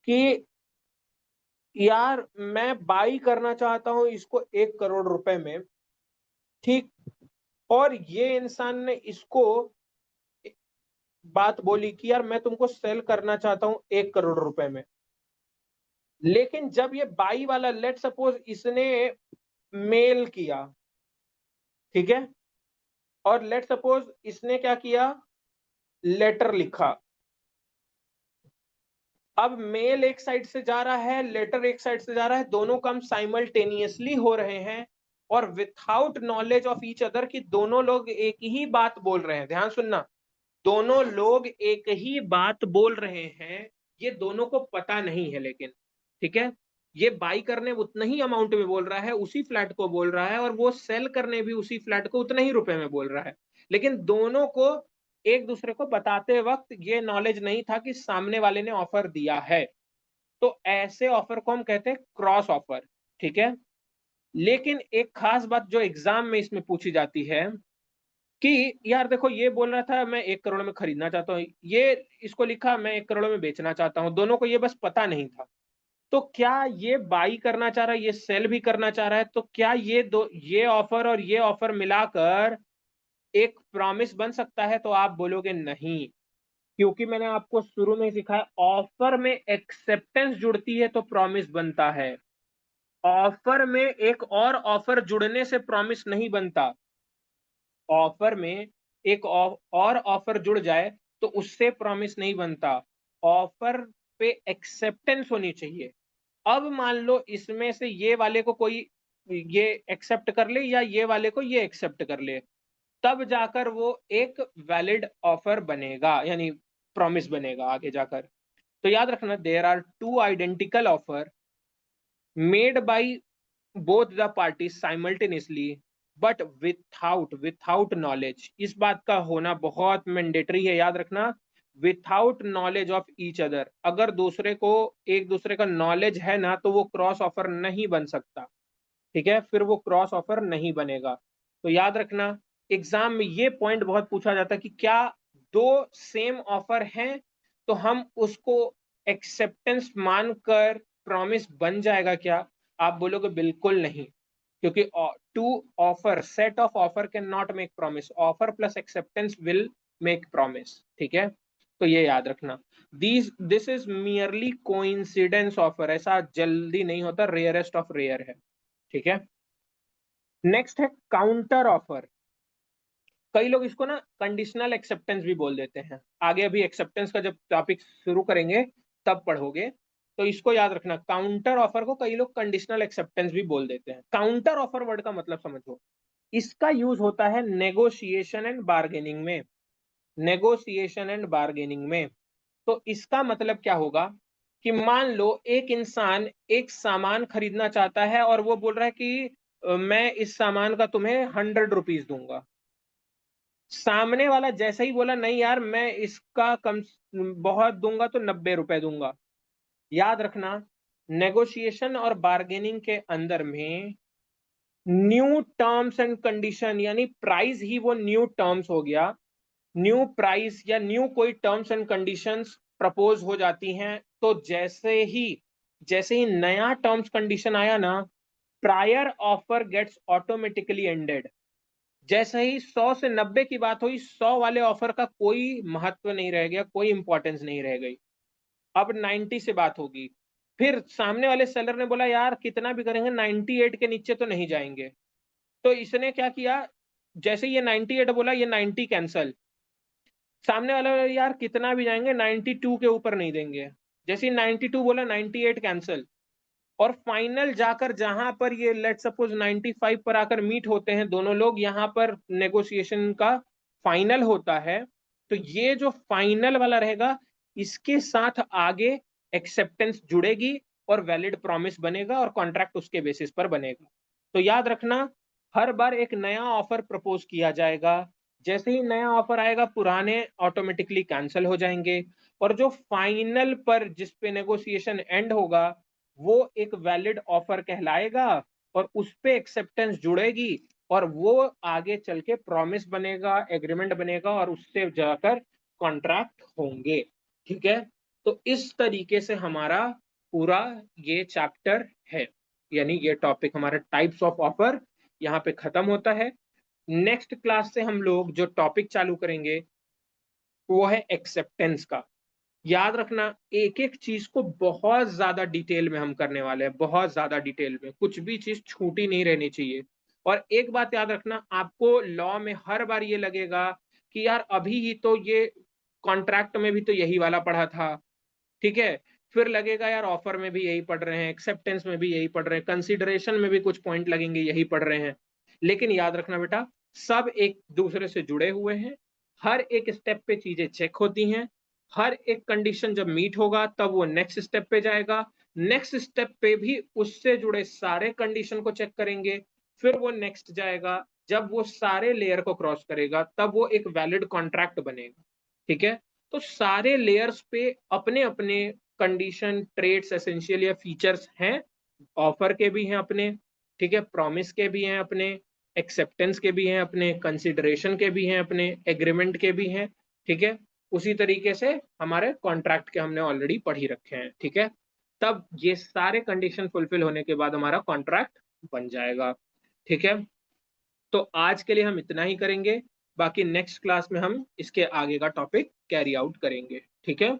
कि यार मैं बाई करना चाहता हूं इसको 1 करोड़ रुपए में, ठीक, और ये इंसान ने इसको बात बोली कि यार मैं तुमको सेल करना चाहता हूं 1 करोड़ रुपए में। लेकिन जब ये बाई वाला, लेट सपोज इसने मेल किया, ठीक है, और लेट सपोज इसने क्या किया, लेटर लिखा, अब मेल एक साइड से जा रहा है, लेटर एक साइड से जा रहा है, दोनों काम साइमल्टेनियसली हो रहे हैं और without knowledge of each other, कि दोनों लोग एक ही बात बोल रहे हैं। ध्यान सुनना, दोनों लोग एक ही बात बोल रहे हैं, ये दोनों को पता नहीं है लेकिन, ठीक है, ये बाई करने उतना ही अमाउंट में बोल रहा है, उसी फ्लैट को बोल रहा है, और वो सेल करने भी उसी फ्लैट को उतने ही रुपए में बोल रहा है, लेकिन दोनों को एक दूसरे को बताते वक्त ये नॉलेज नहीं था कि सामने वाले ने ऑफर दिया है। तो ऐसे ऑफर को हम कहते हैं क्रॉस ऑफर, ठीक है। लेकिन एक खास बात जो एग्जाम में इसमें पूछी जाती है कि यार देखो ये बोल रहा था मैं 1 करोड़ में खरीदना चाहता हूँ, ये इसको लिखा मैं 1 करोड़ में बेचना चाहता हूँ, दोनों को ये बस पता नहीं था, तो क्या ये बाई करना चाह रहा है, ये सेल भी करना चाह रहा है, तो क्या ये ऑफर और ये ऑफर मिलाकर एक प्रॉमिस बन सकता है? तो आप बोलोगे नहीं, क्योंकि मैंने आपको शुरू में ही सिखाया, ऑफर में एक्सेप्टेंस जुड़ती है तो प्रॉमिस बनता है, ऑफर में एक और ऑफर जुड़ने से प्रॉमिस नहीं बनता, ऑफर में एक और ऑफर जुड़ जाए तो उससे प्रॉमिस नहीं बनता, ऑफर पे एक्सेप्टेंस होनी चाहिए। अब मान लो इसमें से ये वाले को कोई ये एक्सेप्ट कर ले या ये वाले को ये एक्सेप्ट कर ले, तब जाकर वो एक वैलिड ऑफर बनेगा, यानी प्रॉमिस बनेगा आगे जाकर। तो याद रखना, there are two identical offer, made by both the parties simultaneously but without knowledge. इस बात का होना बहुत मैंडेटरी है, याद रखना। Without knowledge of each other, अगर दूसरे को एक दूसरे का नॉलेज है ना तो वो क्रॉस ऑफर नहीं बन सकता, ठीक है, फिर वो क्रॉस ऑफर नहीं बनेगा। तो याद रखना, एग्जाम में ये पॉइंट बहुत पूछा जाता है कि क्या दो सेम ऑफर हैं तो हम उसको एक्सेप्टेंस मानकर प्रॉमिस बन जाएगा क्या? आप बोलोगे बिल्कुल नहीं, क्योंकि two offer set of offer can not make promise, offer plus acceptance will make promise, ठीक है। तो ये याद रखना, this is merely coincidence offer, ऐसा जल्दी नहीं होता, रेयरेस्ट ऑफ रेयर है, ठीक है। नेक्स्ट है काउंटर ऑफर। कई लोग इसको ना कंडीशनल एक्सेप्टेंस भी बोल देते हैं, आगे अभी एक्सेप्टेंस का जब टॉपिक शुरू करेंगे तब पढ़ोगे। तो इसको याद रखना, काउंटर ऑफर को कई लोग कंडीशनल एक्सेप्टेंस भी बोल देते हैं। काउंटर ऑफर वर्ड का मतलब समझो, इसका यूज होता है नेगोशिएशन एंड बार्गेनिंग में। नेगोशिएशन एंड बार्गेनिंग में तो इसका मतलब क्या होगा कि मान लो एक इंसान एक सामान खरीदना चाहता है और वो बोल रहा है कि मैं इस सामान का तुम्हें 100 रुपीज दूंगा। सामने वाला जैसे ही बोला नहीं यार मैं इसका कम बहुत दूंगा तो 90 रुपए दूंगा। याद रखना, नेगोशिएशन और बार्गेनिंग के अंदर में न्यू टर्म्स एंड कंडीशन, यानी प्राइस ही वो न्यू टर्म्स हो गया। न्यू प्राइस या न्यू कोई टर्म्स एंड कंडीशंस प्रपोज हो जाती हैं, तो जैसे ही नया टर्म्स कंडीशन आया ना, prior offer gets automatically ended. जैसे ही 100 से 90 की बात हुई, 100 वाले ऑफर का कोई महत्व नहीं रह गया, कोई इंपॉर्टेंस नहीं रह गई। अब 90 से बात होगी, फिर सामने वाले सेलर ने बोला यार कितना भी करेंगे 98 के नीचे तो नहीं जाएंगे। तो इसने क्या किया, जैसे ये 98 बोला, ये 90 कैंसल। सामने वाला बोला, यार कितना भी जाएंगे 92 के ऊपर नहीं देंगे। जैसे ही 92 बोला, 98 कैंसल। और फाइनल जाकर जहां पर ये लेट सपोज 95 पर आकर मीट होते हैं दोनों लोग, यहां पर नेगोशिएशन का फाइनल होता है। तो ये जो फाइनल वाला रहेगा, इसके साथ आगे एक्सेप्टेंस जुड़ेगी और वैलिड प्रॉमिस बनेगा और कॉन्ट्रैक्ट उसके बेसिस पर बनेगा। तो याद रखना, हर बार एक नया ऑफर प्रपोज किया जाएगा, जैसे ही नया ऑफर आएगा पुराने ऑटोमेटिकली कैंसिल हो जाएंगे, और जो फाइनल पर जिस पे नेगोशिएशन एंड होगा वो एक वैलिड ऑफर कहलाएगा, और उस पे एक्सेप्टेंस जुड़ेगी और वो आगे चल के प्रॉमिस बनेगा, एग्रीमेंट बनेगा और उससे जाकर कॉन्ट्रैक्ट होंगे, ठीक है। तो इस तरीके से हमारा पूरा ये चैप्टर है, यानी ये टॉपिक हमारा टाइप्स ऑफ ऑफर यहाँ पे खत्म होता है। नेक्स्ट क्लास से हम लोग जो टॉपिक चालू करेंगे वो है एक्सेप्टेंस का। याद रखना, एक एक चीज को बहुत ज्यादा डिटेल में हम करने वाले हैं, बहुत ज्यादा डिटेल में, कुछ भी चीज छूटी नहीं रहनी चाहिए। और एक बात याद रखना, आपको लॉ में हर बार ये लगेगा कि यार अभी ही तो ये कॉन्ट्रैक्ट में भी तो यही वाला पढ़ा था, ठीक है। फिर लगेगा यार ऑफर में भी यही पढ़ रहे हैं, एक्सेप्टेंस में भी यही पढ़ रहे हैं, कंसिडरेशन में भी कुछ पॉइंट लगेंगे यही पढ़ रहे हैं। लेकिन याद रखना बेटा, सब एक दूसरे से जुड़े हुए हैं, हर एक स्टेप पे चीजें चेक होती हैं। हर एक कंडीशन जब मीट होगा तब वो नेक्स्ट स्टेप पे जाएगा, नेक्स्ट स्टेप पे भी उससे जुड़े सारे कंडीशन को चेक करेंगे, फिर वो नेक्स्ट जाएगा, जब वो सारे लेयर को क्रॉस करेगा तब वो एक वैलिड कॉन्ट्रैक्ट बनेगा, ठीक है। तो सारे लेयर्स पे अपने अपने कंडीशन, ट्रेड्स, एसेंशियल या फीचर्स हैं। ऑफर के भी हैं अपने, ठीक है, प्रॉमिस के भी हैं अपने, एक्सेप्टेंस के भी हैं अपने, कंसिडरेशन के भी हैं अपने, एग्रीमेंट के भी हैं, ठीक है। उसी तरीके से हमारे कॉन्ट्रैक्ट के हमने ऑलरेडी पढ़ ही रखे हैं, ठीक है। तब ये सारे कंडीशन फुलफिल होने के बाद हमारा कॉन्ट्रैक्ट बन जाएगा, ठीक है। तो आज के लिए हम इतना ही करेंगे, बाकी नेक्स्ट क्लास में हम इसके आगे का टॉपिक कैरी आउट करेंगे, ठीक है।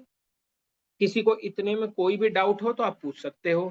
किसी को इतने में कोई भी डाउट हो तो आप पूछ सकते हो।